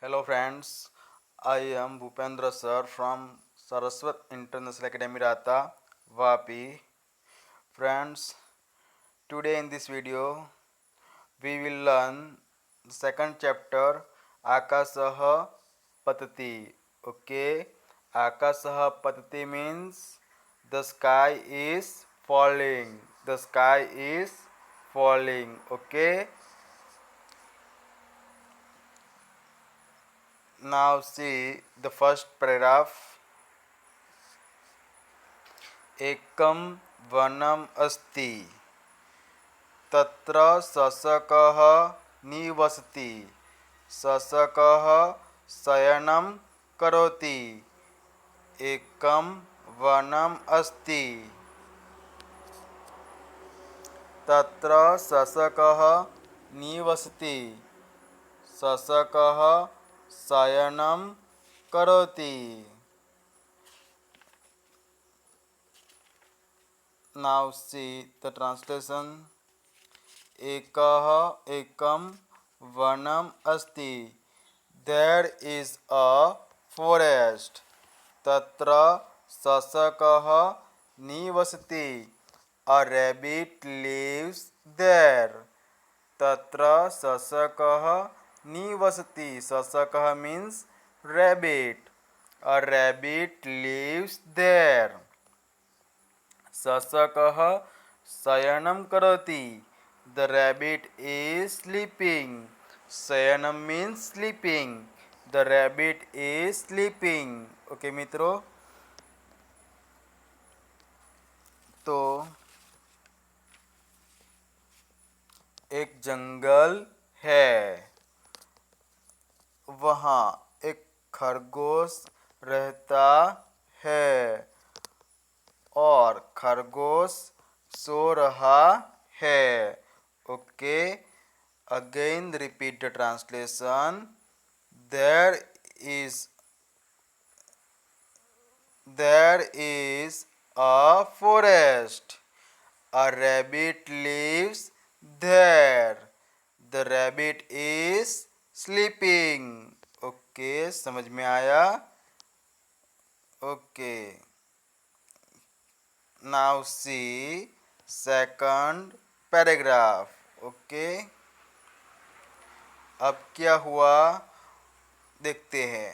Hello friends, I am Bhupendra sir from Saraswat International Academy Rata, Vapi. Friends, today in this video we will learn the second chapter Akasah Patati. Okay, Akasah Patati means the sky is falling. The sky is falling. Okay, now see the first paragraph. एकं वनम् अस्ति तत्र शशकः निवसति शशकः शयनं करोति एकं वनम् अस्ति तत्र शशकः निवसति शशकः शयनं करोति. Now see the translation. एकः एकं वनम् अस्ति. There is a forest. तत्र शशकः निवसति. A rabbit lives there. तत्र शशकः निवसति. शशकः means rabbit. A rabbit lives there. शशकः शयनं करोति. The rabbit is sleeping. शयनं means sleeping. The rabbit is sleeping. Okay मित्रों, तो एक जंगल है, वहाँ एक खरगोश रहता है और खरगोश सो रहा है. Okay, again repeat the translation. There is a forest. A rabbit lives there. The rabbit is sleeping. Okay, समझ में आया? Okay, now see second paragraph. Okay, अब क्या हुआ देखते हैं.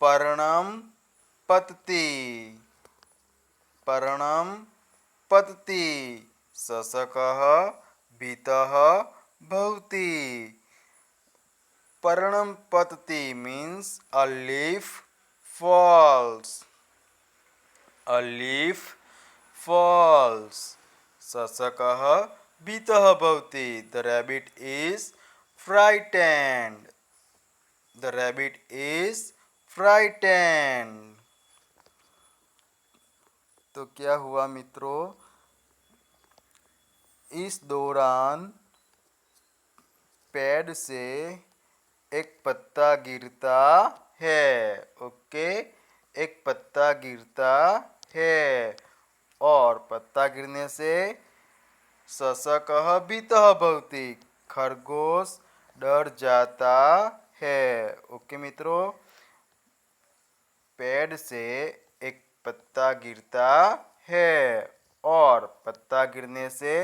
पर्णम पतति. पर्णम पतति. शशकः भीतः भवति. पर्णम पतति means a leaf falls. A leaf falls. शशकः भीतः भवति. The rabbit is frightened. The rabbit is frightened. तो क्या हुआ मित्रों, इस दौरान पेड़ से एक पत्ता गिरता है. ओके, एक पत्ता गिरता है और पत्ता गिरने से शशकः भीतः भवति. खरगोश डर जाता है. ओके मित्रों, पेड़ से एक पत्ता गिरता है और पत्ता गिरने से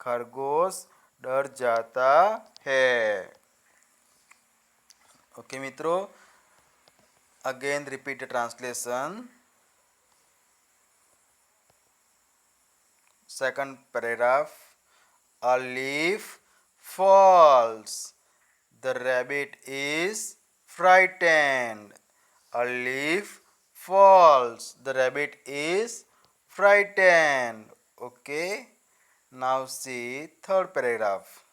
खरगोश डर जाता है. ओके मित्रों, again repeat the translation. Second paragraph. A leaf falls. The rabbit is frightened. A leaf falls. The rabbit is frightened. Okay, now see third paragraph.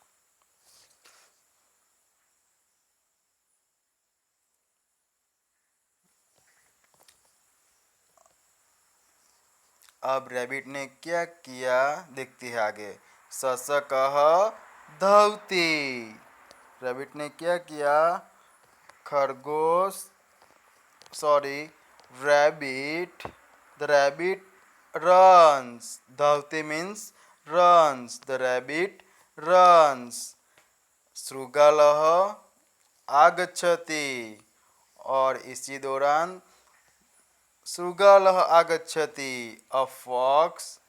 अब रैबिट ने क्या किया देखते हैं आगे. शशकः धावति. रैबिट ने क्या किया, खरगोश sorry rabbit. The rabbit runs. धावति means runs. The rabbit runs. शृगालः आगच्छति, और इसी दौरान शृगालः आगच्छति, अ फॉक्स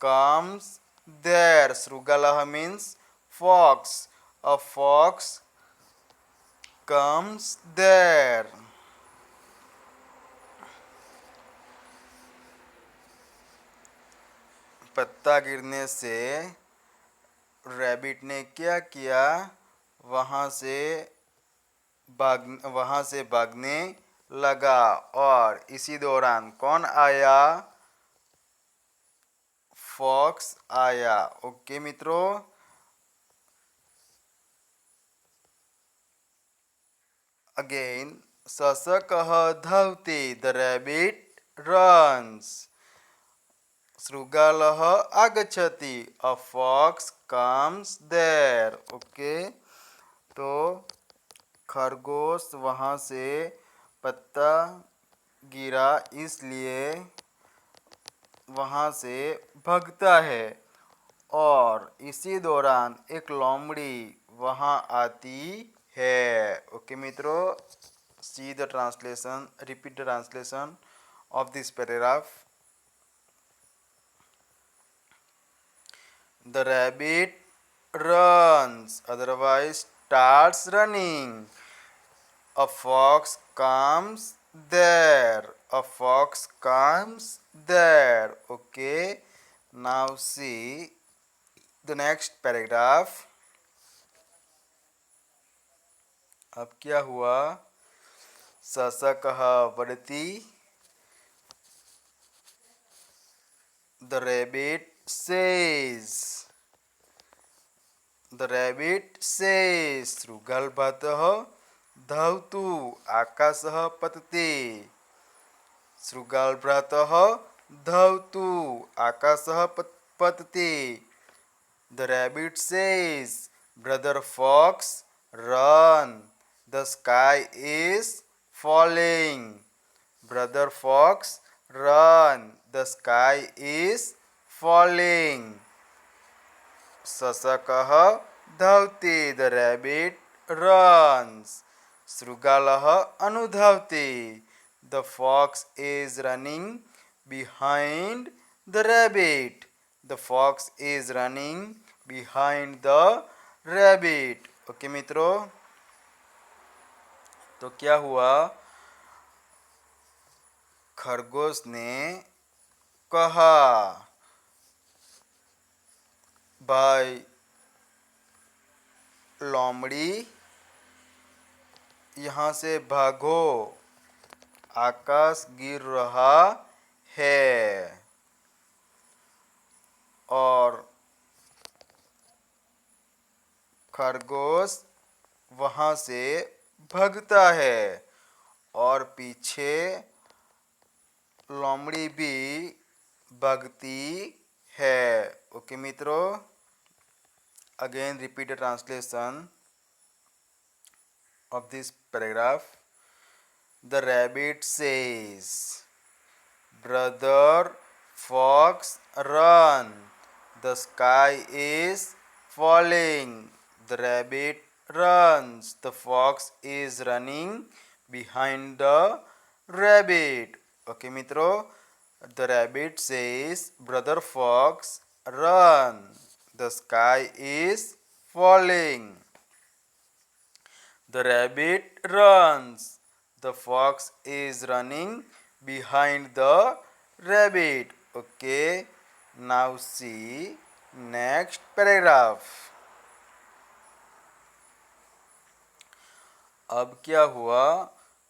comes there. शृगालः means fox. A fox comes there. पत्ता गिरने से रैबिट ने क्या किया, वहां से भागने लगा, और इसी दौरान कौन आया, फॉक्स आया। ओके मित्रों, अगेन शशकः धावति, द रैबिट रन्स। शृगालः आगच्छति, a fox comes there. Okay, तो खरगोश वहाँ से पत्ता गिरा इसलिए वहाँ से भागता है, और इसी दौरान एक लोमड़ी वहाँ आती है। ओके मित्रों, see the translation, repeat the translation of this paragraph. The rabbit runs, otherwise starts running. A fox comes there. A fox comes there. Okay. Now see the next paragraph. अब क्या हुआ, शशकः वदति, the rabbit says. The rabbit says. शृगालभ्रातः धावतु, आकाशः पतति। शृगालभ्रातः धावतु, आकाशः पतति। The rabbit says, brother fox, run. The sky is falling. Brother fox, run. The sky is falling. शशकः धावति, the rabbit runs. शृगालः अनुधावति, the fox is running behind the rabbit. The fox is running behind the rabbit. Okay मित्रों, तो क्या हुआ, खरगोश ने कहा, भाई लोमड़ी यहाँ से भागो, आकाश गिर रहा है। और खरगोश वहाँ से भागता है, और पीछे लोमड़ी भी भागती है। ओके मित्रों, again repeat the translation of this paragraph. The rabbit says, brother fox, run. The sky is falling. The rabbit runs. The fox is running behind the rabbit. Okay मित्रों, the rabbit says, brother fox, run. The sky is falling. The rabbit runs. The fox is running behind the rabbit. Okay, now see next paragraph. अब क्या हुआ,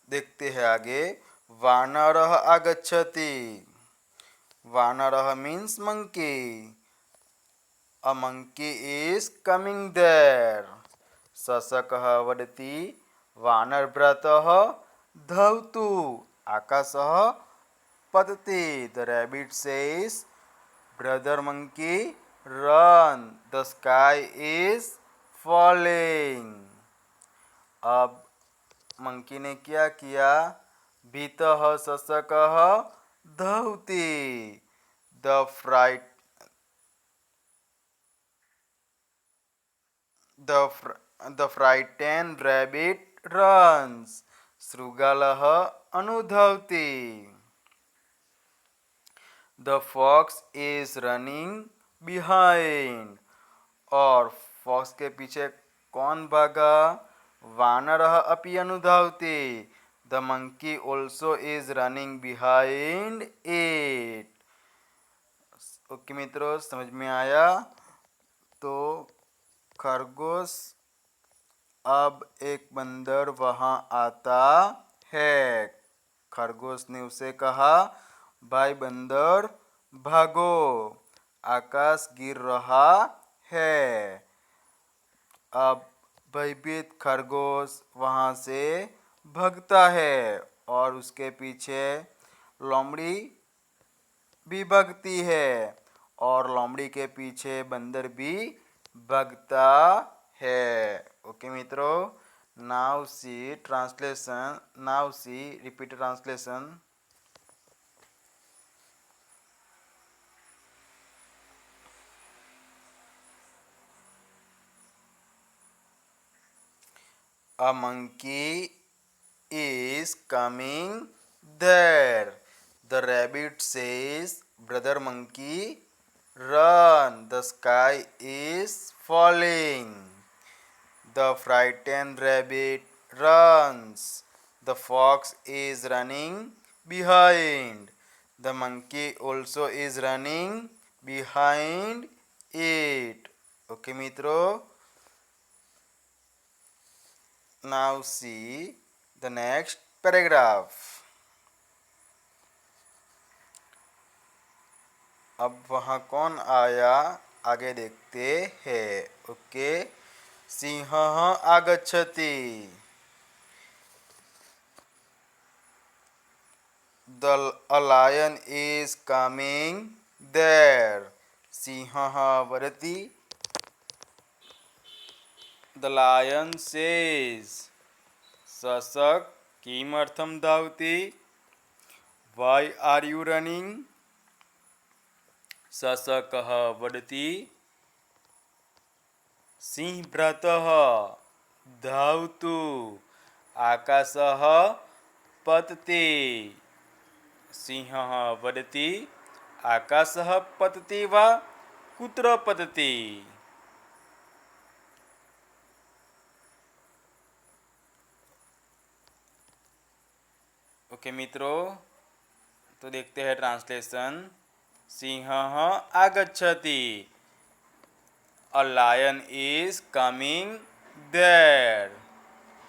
देखते हैं आगे। वानरः आगच्छति। वानरः means monkey. A monkey is coming there. शशकः वदति, वानरभ्रातः धावतु, आकाशः पतति। The rabbit says, brother monkey, run, the sky is falling. अब मंकी ने क्या किया, भीतः शशकः धावति, the fright The frightened rabbit runs. शृगालः अनुधावति. The fox is running behind. और फॉक्स के पीछे कौन भागा? वानरः अपि अनुधावति. The monkey also is running behind it. Okay मित्रों, समझ में आया? तो खरगोश, अब एक बंदर वहां आता है. खरगोश ने उसे कहा, भाई बंदर भागो, आकाश गिर रहा है. अब भयभीत खरगोश वहां से भागता है और उसके पीछे लोमड़ी भी भागती है और लोमड़ी के पीछे बंदर भी भागता है. ओके मित्रों, now see translation. Now see repeat translation. A monkey is coming there. The rabbit says, brother monkey, run, the sky is falling. The frightened rabbit runs. The fox is running behind. The monkey also is running behind it. Okay मित्रों, now see the next paragraph. अब वहाँ कौन आया, आगे देखते हैं. Okay. सिंहः आगच्छति. A lion is coming there. सिंहः वदति. The lion says. सशक किमर्थं धावति? Why are you running? सशकः वदति. सिंहभ्रातः धावतु, आकाशः पतति. सिंहः वदति, आकाशः पतति वा कुत्र पतति? ओके मित्रों, तो देखते हैं ट्रांसलेशन. सिंहः आगच्छति. A lion is coming there.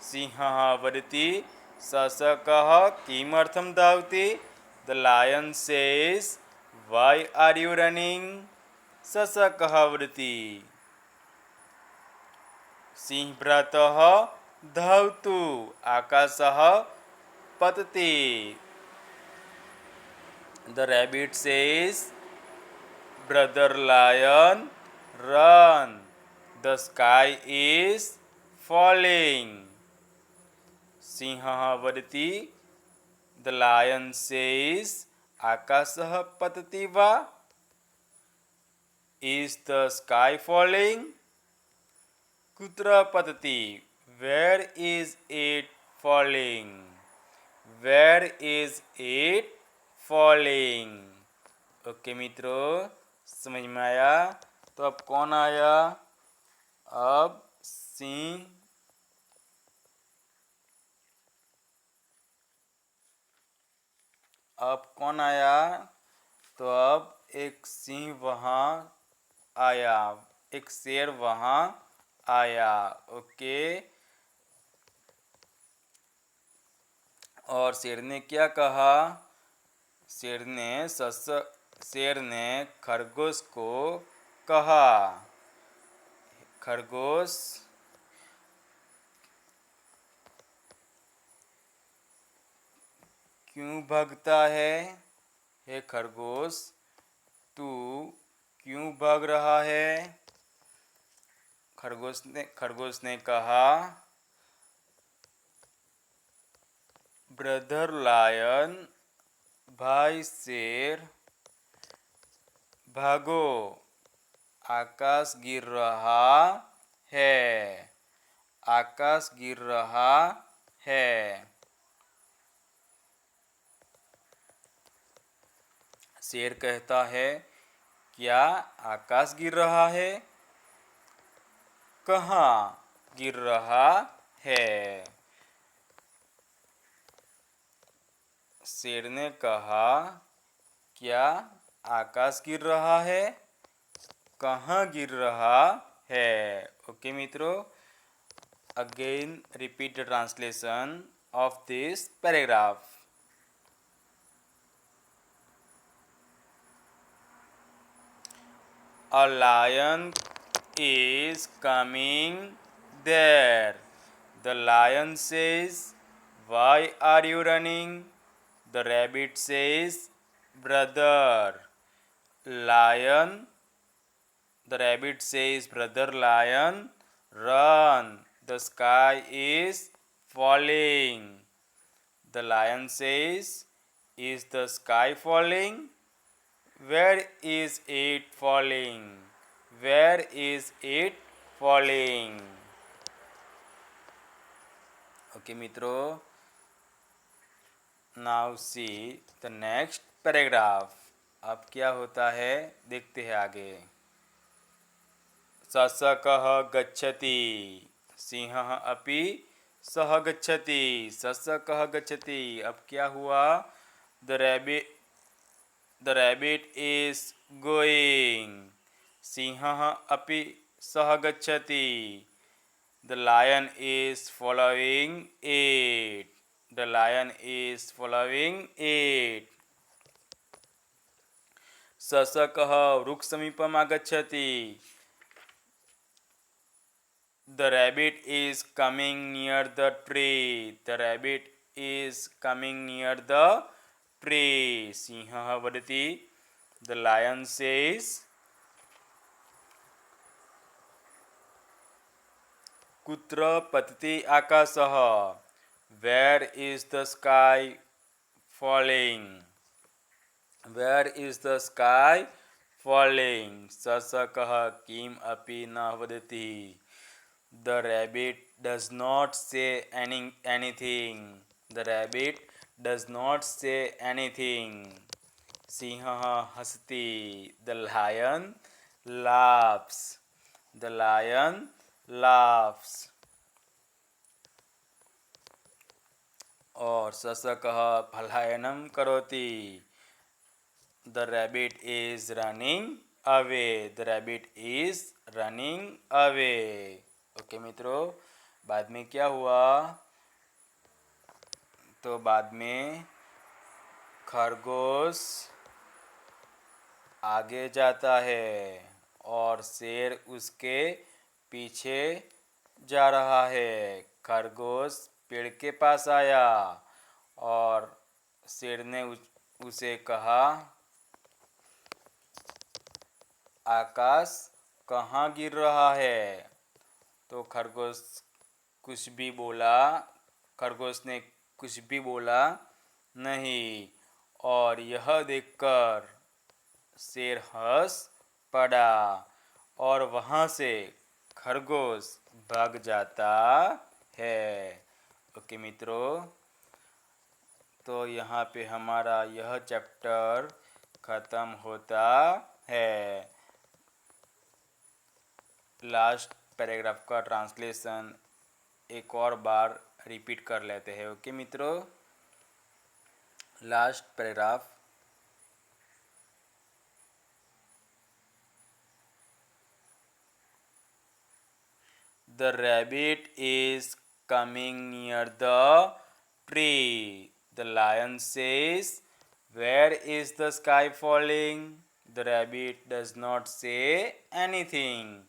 सिंहः वदति. सशकः किमर्थं धावति? The lion says, why are you running? सशकः वदति. सिंहभ्रातः धावतु, आकाशः पतति. The rabbit says, brother lion, run, the sky is falling. सिंहः वदति. The lion says, आकाशः पतति वा? Is the sky falling? कुत्र पतति? Where is it falling? Where is it falling? Okay मित्रों, समझ में आया? तो अब कौन आया? अब सिंह. अब कौन आया? तो अब एक सिंह वहाँ आया, एक शेर वहाँ आया. ओके. और शेर ने क्या कहा? शेर ने खरगोश को कहा, खरगोश क्यों भागता है? हे खरगोश, तू क्यों भाग रहा है? खरगोश ने कहा, ब्रदर लायन, भाई शेर, भागो, आकाश गिर रहा है. आकाश गिर रहा है। शेर कहता है, क्या आकाश गिर रहा है? कहाँ गिर रहा है? शेर ने कहा, क्या आकाश गिर रहा है? कहाँ गिर रहा है? ओके मित्रों, again repeat the translation of this paragraph. A lion is coming there. The lion says, why are you running? The rabbit says, brother lion. The rabbit says, brother lion, run. The sky is falling. The lion says, is the sky falling? Where is it falling? Where is it falling? Okay मित्रों, now see the next paragraph. अब क्या होता है देखते हैं आगे। सशकः गच्छति, सिंहः अपि सह गच्छति। सशकः गच्छति, अब क्या हुआ? The rabbit is going. सिंहः अपि सह गच्छति. The lion is following it. The lion is following it. सशकः वृक्षसमीपम् आगच्छति. The rabbit is coming near the tree. The rabbit is coming near the tree. सिंहः वदति. The lion says, कुत्र पतति आकाशः? Where is the sky falling? Where is the sky falling? सशकः किम् अपि न वदति. The rabbit does not say anything. The rabbit does not say anything. सिंहः हसति. The lion laughs. The lion laughs. और सशकः पलायनं करोति. The rabbit is running away. The rabbit is running away. Okay मित्रों, बाद में क्या हुआ? तो बाद में खरगोश आगे जाता है और शेर उसके पीछे जा रहा है। खरगोश पेड़ के पास आया और शेर ने उसे कहा, आकाश कहाँ गिर रहा है? तो खरगोश ने कुछ भी बोला नहीं, और यह देखकर शेर हंस पड़ा और वहाँ से खरगोश भाग जाता है। ओके मित्रों, तो यहाँ पे हमारा यह चैप्टर ख़त्म होता है। लास्ट पैराग्राफ का ट्रांसलेशन एक और बार रिपीट कर लेते हैं। ओके मित्रों, last paragraph. The rabbit is coming near the tree. The lion says, where is the sky falling? The rabbit does not say anything.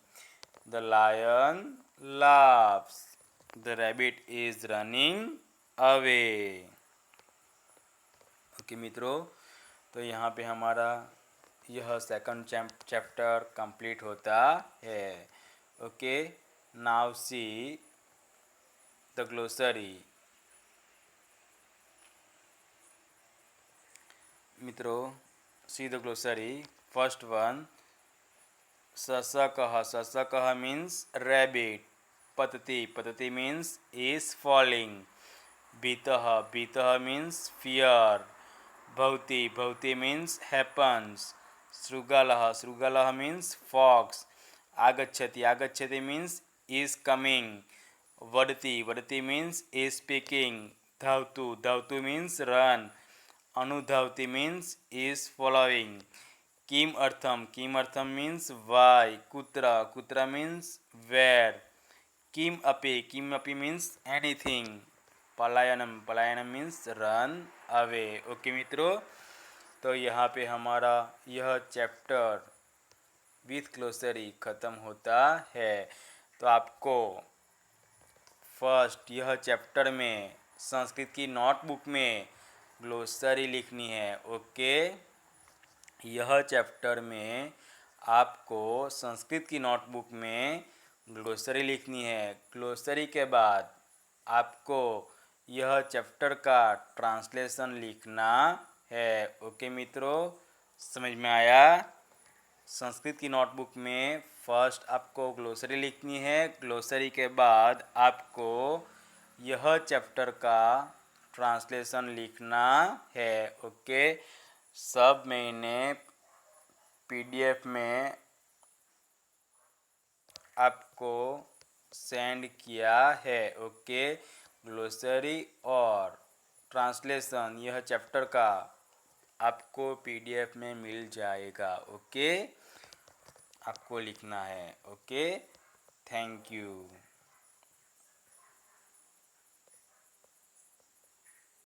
The lion laughs. The rabbit is running away. Okay मित्रों, तो यहाँ पे हमारा यह second chapter complete होता है। Okay, now see the glossary. मित्रों, see the glossary. First one, सशकः। सशकः मीन्स रैबिट। पतति, पतति मीन्स is falling. भीतः, भीतः means fear. भवति, भवति means happens. शृगालः, शृगालः means fox. आगच्छति, आगच्छति means is coming. वदति, वदति means is speaking. धावतु, धावतु means run. अनुधावति means is following. किम अर्थम means why. कुत्र, कुत्र means where. किम अपि means anything. पलायनम, पलायनम means run away. Okay मित्रों, तो यहाँ पे हमारा यह चैप्टर विथ ग्लोसरी ख़त्म होता है। तो आपको फर्स्ट यह चैप्टर में संस्कृत की नोटबुक में ग्लोसरी लिखनी है। ओके, यह चैप्टर में आपको संस्कृत की नोटबुक में ग्लोसरी लिखनी है। ग्लोसरी के बाद आपको यह चैप्टर का ट्रांसलेशन लिखना है। ओके मित्रों, समझ में आया? संस्कृत की नोटबुक में फर्स्ट आपको ग्लोसरी लिखनी है। ग्लोसरी के बाद आपको यह चैप्टर का ट्रांसलेशन लिखना है। ओके, सब मैंने पीडीएफ में आपको सेंड किया है। ओके, ग्लोसरी और ट्रांसलेशन यह चैप्टर का आपको पीडीएफ में मिल जाएगा। ओके, आपको लिखना है। Okay, thank you.